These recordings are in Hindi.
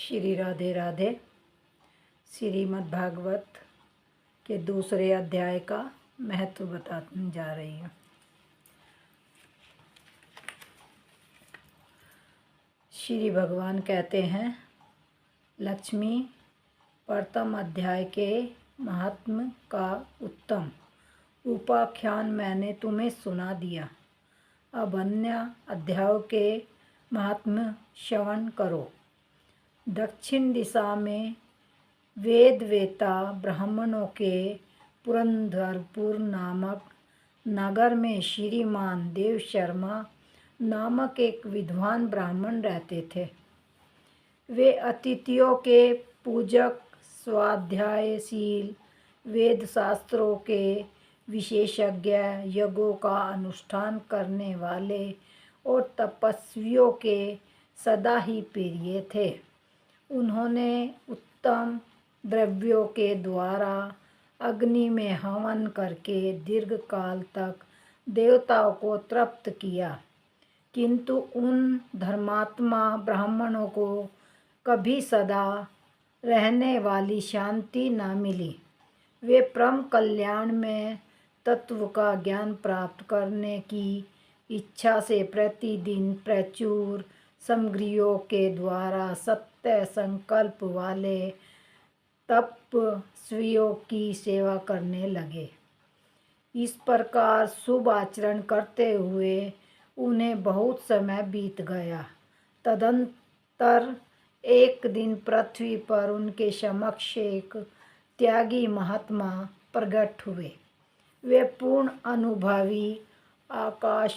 श्री राधे राधे। श्रीमद् भागवत के दूसरे अध्याय का महत्व बताने जा रही हूँ। श्री भगवान कहते हैं, लक्ष्मी, प्रथम अध्याय के महात्म्य का उत्तम उपाख्यान मैंने तुम्हें सुना दिया। अब अन्य अध्यायों के महात्म्य श्रवण करो। दक्षिण दिशा में वेदवेता ब्राह्मणों के पुरंदरपुर नामक नगर में श्रीमान देव शर्मा नामक एक विद्वान ब्राह्मण रहते थे। वे अतिथियों के पूजक, स्वाध्यायशील, वेद शास्त्रों के विशेषज्ञ, यज्ञों का अनुष्ठान करने वाले और तपस्वियों के सदा ही प्रिय थे। उन्होंने उत्तम द्रव्यों के द्वारा अग्नि में हवन करके दीर्घ काल तक देवताओं को तृप्त किया, किंतु उन धर्मात्मा ब्राह्मणों को कभी सदा रहने वाली शांति न मिली। वे परम कल्याण में तत्व का ज्ञान प्राप्त करने की इच्छा से प्रतिदिन प्रचुर सामग्रियों के द्वारा सत्य संकल्प वाले तपस्वियों की सेवा करने लगे। इस प्रकार शुभ आचरण करते हुए उन्हें बहुत समय बीत गया। तदंतर एक दिन पृथ्वी पर उनके समक्ष एक त्यागी महात्मा प्रकट हुए। वे पूर्ण अनुभवी, आकाश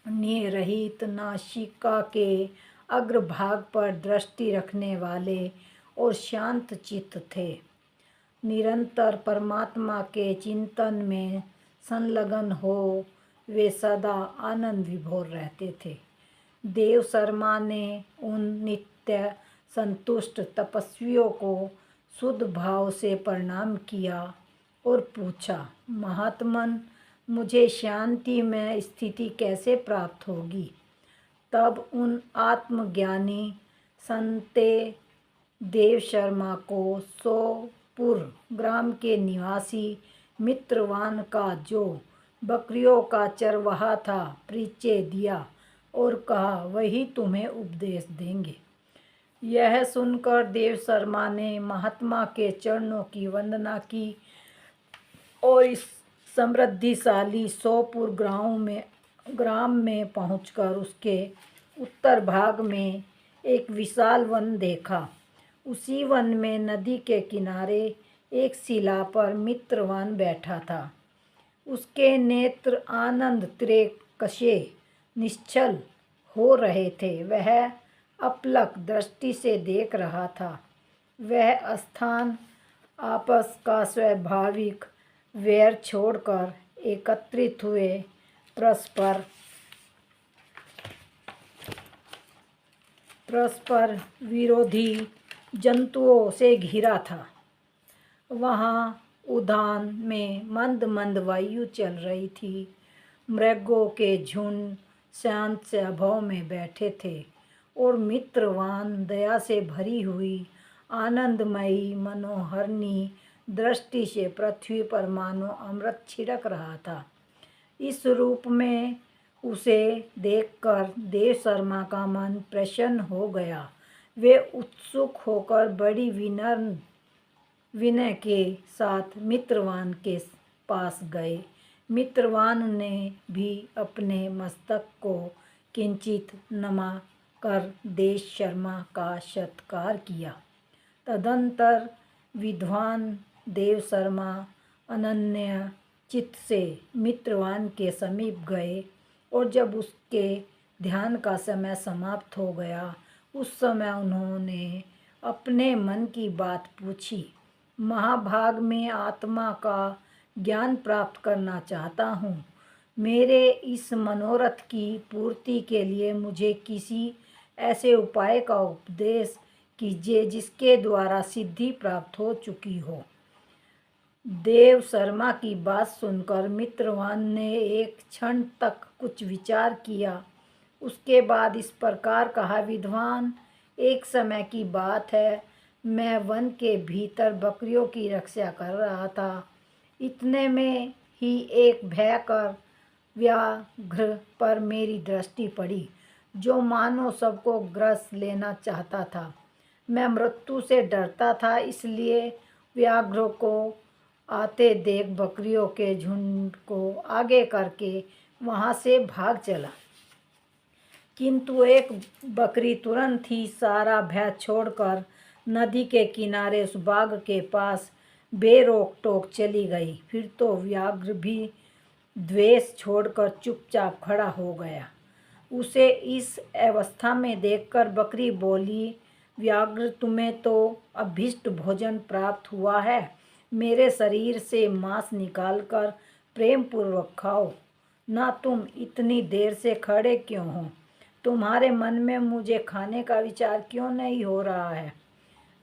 रहित नासिका के अग्रभाग पर दृष्टि रखने वाले और शांत चित्त थे। निरंतर परमात्मा के चिंतन में संलग्न हो वे सदा आनंद विभोर रहते थे। देव शर्मा ने उन नित्य संतुष्ट तपस्वियों को शुद्ध भाव से प्रणाम किया और पूछा, महात्मन, मुझे शांति में स्थिति कैसे प्राप्त होगी? तब उन आत्मज्ञानी संते देव शर्मा को सोपुर ग्राम के निवासी मित्रवान का, जो बकरियों का चरवाहा था, परिचय दिया और कहा, वही तुम्हें उपदेश देंगे। यह सुनकर देव शर्मा ने महात्मा के चरणों की वंदना की और इस समृद्धिशाली सोपुर ग्राम में पहुंचकर उसके उत्तर भाग में एक विशाल वन देखा। उसी वन में नदी के किनारे एक शिला पर मित्रवान बैठा था। उसके नेत्र आनंद कसे निश्चल हो रहे थे। वह अपलक दृष्टि से देख रहा था। वह स्थान आपस का स्वाभाविक वैर छोड़कर एकत्रित हुए परस्पर विरोधी जंतुओं से घिरा था। वहाँ उद्यान में मंद मंद वायु चल रही थी। मृगों के झुंड शांत स्वभाव में बैठे थे और मित्रवान दया से भरी हुई आनंदमयी मनोहरणी दृष्टि से पृथ्वी पर मानो अमृत छिड़क रहा था। इस रूप में उसे देखकर देव शर्मा का मन प्रसन्न हो गया। वे उत्सुक होकर बड़ी विनय के साथ मित्रवान के पास गए। मित्रवान ने भी अपने मस्तक को किंचित नमा कर देव शर्मा का सत्कार किया। तदंतर विद्वान देव शर्मा अनन्य चित्त से मित्रवान के समीप गए और जब उसके ध्यान का समय समाप्त हो गया, उस समय उन्होंने अपने मन की बात पूछी। महाभाग में आत्मा का ज्ञान प्राप्त करना चाहता हूँ। मेरे इस मनोरथ की पूर्ति के लिए मुझे किसी ऐसे उपाय का उपदेश कीजिए जिसके द्वारा सिद्धि प्राप्त हो चुकी हो। देव शर्मा की बात सुनकर मित्रवान ने एक क्षण तक कुछ विचार किया। उसके बाद इस प्रकार कहा, विद्वान, एक समय की बात है, मैं वन के भीतर बकरियों की रक्षा कर रहा था। इतने में ही एक भयंकर व्याघ्र पर मेरी दृष्टि पड़ी, जो मानो सबको ग्रस लेना चाहता था। मैं मृत्यु से डरता था, इसलिए व्याघ्र को आते देख बकरियों के झुंड को आगे करके वहाँ से भाग चला। किंतु एक बकरी तुरंत ही सारा भय छोड़कर नदी के किनारे उस बाग के पास बेरोक टोक चली गई। फिर तो व्याघ्र भी द्वेष छोड़कर चुपचाप खड़ा हो गया। उसे इस अवस्था में देखकर बकरी बोली, व्याघ्र, तुम्हें तो अभीष्ट भोजन प्राप्त हुआ है। मेरे शरीर से मांस निकालकर प्रेम पूर्वक खाओ। ना तुम इतनी देर से खड़े क्यों हो? तुम्हारे मन में मुझे खाने का विचार क्यों नहीं हो रहा है?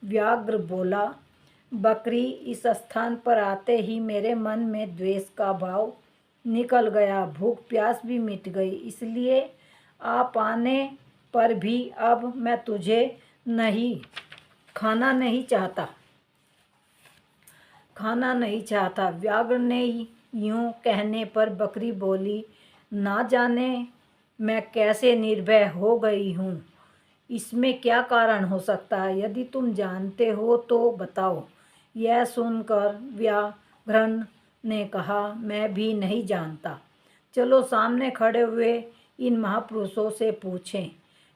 व्याघ्र बोला, बकरी, इस स्थान पर आते ही मेरे मन में द्वेष का भाव निकल गया, भूख प्यास भी मिट गई, इसलिए आप आने पर भी अब मैं तुझे खाना नहीं चाहता। व्याघ्र ने यूं कहने पर बकरी बोली, ना जाने मैं कैसे निर्भय हो गई हूँ। इसमें क्या कारण हो सकता है? यदि तुम जानते हो तो बताओ। यह सुनकर व्याघ्र ने कहा, मैं भी नहीं जानता। चलो सामने खड़े हुए इन महापुरुषों से पूछें।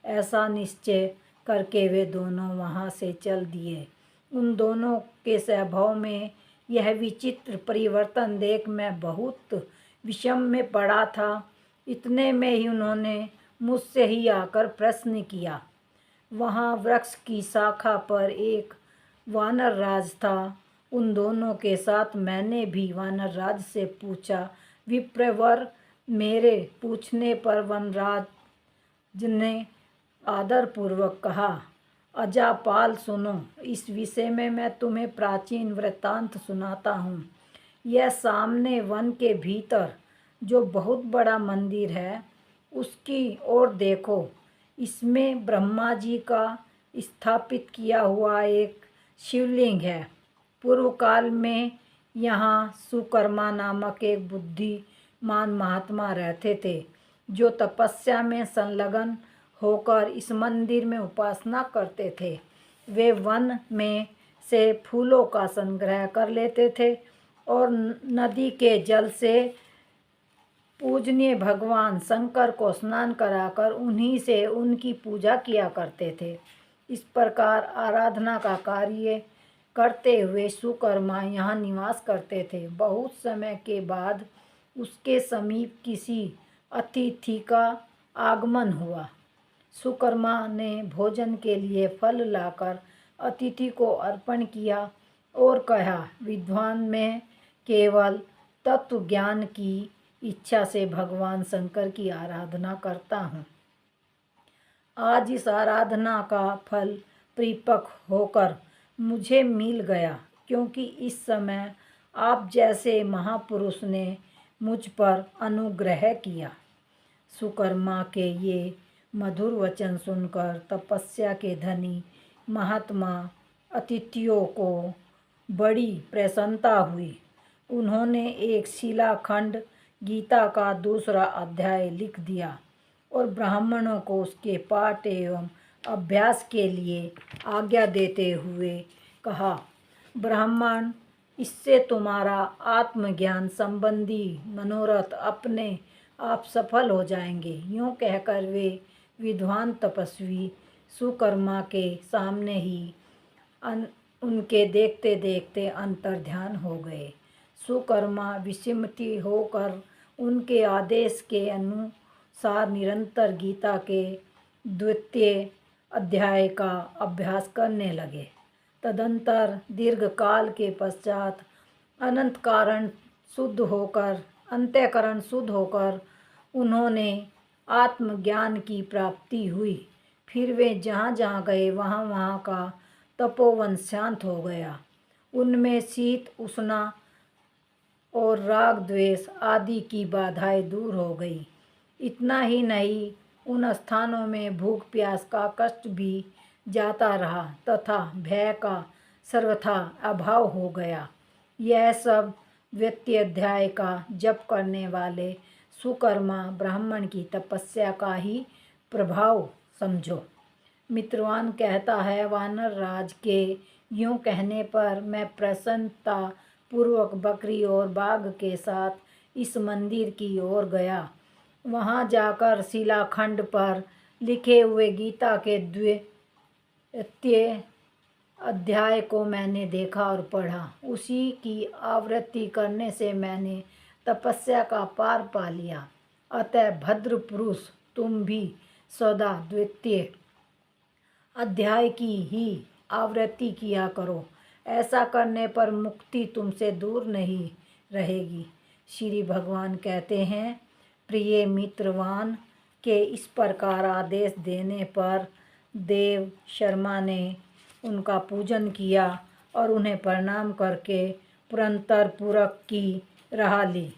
ऐसा निश्चय करके वे दोनों वहाँ से चल दिए। उन दोनों के स्वभाव में यह विचित्र परिवर्तन देख मैं बहुत विषम में पड़ा था। इतने में ही उन्होंने मुझसे ही आकर प्रश्न किया। वहाँ वृक्ष की शाखा पर एक वानर राज था। उन दोनों के साथ मैंने भी वानर राज से पूछा। विप्रवर, मेरे पूछने पर वनराज ने आदरपूर्वक कहा, अजापाल, सुनो, इस विषय में मैं तुम्हें प्राचीन वृत्तांत सुनाता हूँ। यह सामने वन के भीतर जो बहुत बड़ा मंदिर है, उसकी ओर देखो। इसमें ब्रह्मा जी का स्थापित किया हुआ एक शिवलिंग है। पूर्व काल में यहाँ सुकर्मा नामक एक बुद्धिमान महात्मा रहते थे, जो तपस्या में संलग्न होकर इस मंदिर में उपासना करते थे। वे वन में से फूलों का संग्रह कर लेते थे और नदी के जल से पूजनीय भगवान शंकर को स्नान कराकर उन्हीं से उनकी पूजा किया करते थे। इस प्रकार आराधना का कार्य करते हुए सुकर्मा यहाँ निवास करते थे। बहुत समय के बाद उसके समीप किसी अतिथि का आगमन हुआ। सुकर्मा ने भोजन के लिए फल लाकर अतिथि को अर्पण किया और कहा, विद्वान, मैं केवल तत्व ज्ञान की इच्छा से भगवान शंकर की आराधना करता हूँ। आज इस आराधना का फल परिपक्व होकर मुझे मिल गया, क्योंकि इस समय आप जैसे महापुरुष ने मुझ पर अनुग्रह किया। सुकर्मा के ये मधुर वचन सुनकर तपस्या के धनी महात्मा अतिथियों को बड़ी प्रसन्नता हुई। उन्होंने एक शिलाखंड गीता का दूसरा अध्याय लिख दिया और ब्राह्मणों को उसके पाठ एवं अभ्यास के लिए आज्ञा देते हुए कहा, ब्राह्मण, इससे तुम्हारा आत्मज्ञान संबंधी मनोरथ अपने आप सफल हो जाएंगे। यूँ कहकर वे विद्वान तपस्वी सुकर्मा के सामने ही उनके देखते देखते अंतर्ध्यान हो गए। सुकर्मा विस्मित होकर उनके आदेश के अनुसार निरंतर गीता के द्वितीय अध्याय का अभ्यास करने लगे। तदंतर दीर्घ काल के पश्चात अंतःकरण शुद्ध होकर उन्होंने आत्मज्ञान की प्राप्ति हुई। फिर वे जहाँ जहाँ गए वहाँ वहाँ का तपोवन शांत हो गया। उनमें शीत उष्णा और राग द्वेष आदि की बाधाएं दूर हो गई। इतना ही नहीं, उन स्थानों में भूख प्यास का कष्ट भी जाता रहा तथा भय का सर्वथा अभाव हो गया। यह सब द्वितीय अध्याय का जप करने वाले सुकर्मा ब्राह्मण की तपस्या का ही प्रभाव समझो। मित्रवान कहता है, वानर राज के यूँ कहने पर मैं प्रसन्नता पूर्वक बकरी और बाघ के साथ इस मंदिर की ओर गया। वहाँ जाकर शिलाखंड पर लिखे हुए गीता के द्वितीय अध्याय को मैंने देखा और पढ़ा। उसी की आवृत्ति करने से मैंने तपस्या का पार पा लिया। अतः भद्र पुरुष, तुम भी सदा द्वितीय अध्याय की ही आवृत्ति किया करो। ऐसा करने पर मुक्ति तुमसे दूर नहीं रहेगी। श्री भगवान कहते हैं, प्रिय मित्रवान के इस प्रकार आदेश देने पर देव शर्मा ने उनका पूजन किया और उन्हें प्रणाम करके पुरंतरपुरक की राह ली।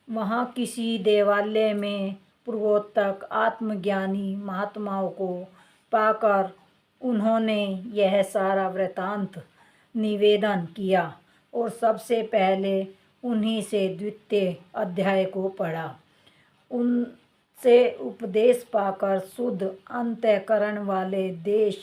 वहाँ किसी देवालय में पूर्वोत्तक आत्मज्ञानी महात्माओं को पाकर उन्होंने यह सारा वृतांत निवेदन किया और सबसे पहले उन्हीं से द्वितीय अध्याय को पढ़ा। उनसे उपदेश पाकर शुद्ध अंतःकरण वाले देश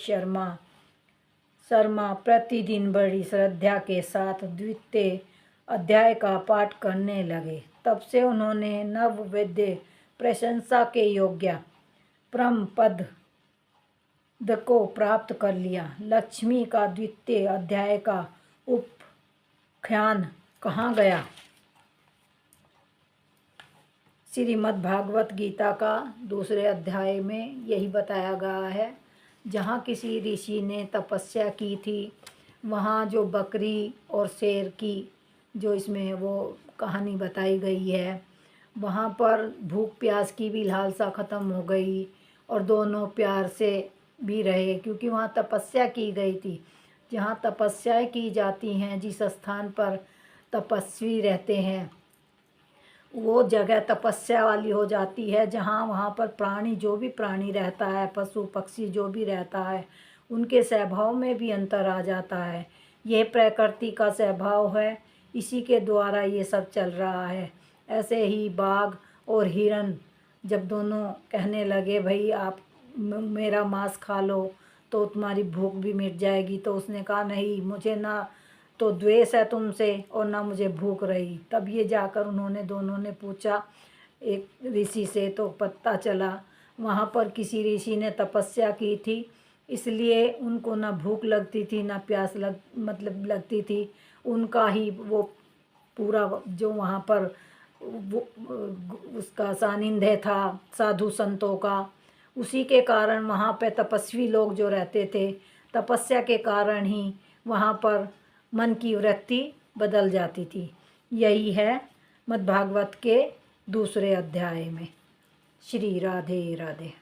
शर्मा प्रतिदिन बड़ी श्रद्धा के साथ द्वितीय अध्याय का पाठ करने लगे। तब से उन्होंने नवविद्य प्रशंसा के योग्य परम पद को प्राप्त कर लिया। लक्ष्मी का द्वितीय अध्याय का उपख्यान कहाँ गया? श्रीमद् भागवत गीता का दूसरे अध्याय में यही बताया गया है। जहाँ किसी ऋषि ने तपस्या की थी, वहाँ जो बकरी और शेर की जो इसमें वो कहानी बताई गई है, वहाँ पर भूख प्यास की भी लालसा ख़त्म हो गई और दोनों प्यार से भी रहे, क्योंकि वहाँ तपस्या की गई थी। जहाँ तपस्याएं की जाती हैं, जिस स्थान पर तपस्वी रहते हैं, वो जगह तपस्या वाली हो जाती है। जहाँ वहाँ पर प्राणी, जो भी प्राणी रहता है, पशु पक्षी जो भी रहता है, उनके स्वभाव में भी अंतर आ जाता है। यह प्रकृति का स्वभाव है, इसी के द्वारा ये सब चल रहा है। ऐसे ही बाघ और हिरन जब दोनों कहने लगे, भाई आप मेरा मांस खा लो तो तुम्हारी भूख भी मिट जाएगी, तो उसने कहा नहीं, मुझे ना तो द्वेष है तुमसे और ना मुझे भूख रही। तब ये जाकर उन्होंने दोनों ने पूछा एक ऋषि से, तो पता चला वहाँ पर किसी ऋषि ने तपस्या की थी, इसलिए उनको ना भूख लगती थी ना प्यास लगती थी। उनका ही वो पूरा जो वहाँ पर वो उसका सानिध्य था साधु संतों का, उसी के कारण वहाँ पे तपस्वी लोग जो रहते थे, तपस्या के कारण ही वहाँ पर मन की वृत्ति बदल जाती थी। यही है मद्भागवत के दूसरे अध्याय में। श्री राधे राधे।